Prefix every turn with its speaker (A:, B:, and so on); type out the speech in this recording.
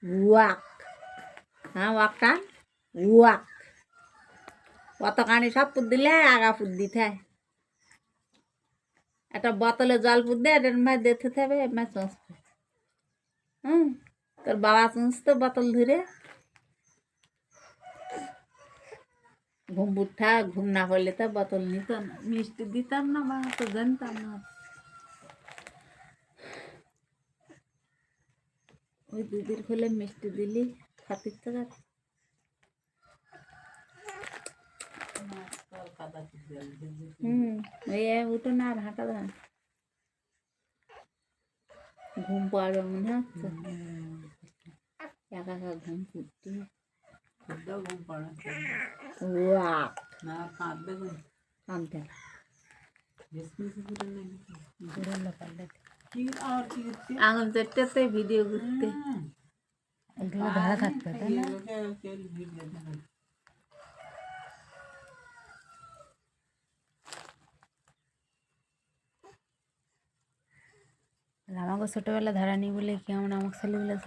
A: Walk, হ্যাঁ ওয়াকটা walk, অতখানি সব পুত দিলে আগা পুত দিতে হয়। একটা বোতলে জল পুত দিয়ে এটার মাছ দিতে হবে, মাছ চুঁচবে। তোর বাবা চুঁচতো বোতল ধরে, ঘুম উঠা ঘুম না পড়লে তো বোতল নিত না, মিষ্টি দিতাম না, মা তো জানতাম না। ওই দুধের খোলে মিষ্টি দিলি খাতির তো যাচ্ছে। ওই উঠো না আর হাঁটা দেয়, ঘুম পাড়বে মনে হচ্ছে, একা একা ঘুম ফুটছে। ঘুম পাড়াচ্ছে কাঁদতে আঙুল চারটাতে ভিডিও করতে ধরা থাকতে, তাই না? আমাকে ছোটবেলা ধরা নি বলে কি আমরা আমাকে ছেলেবেলা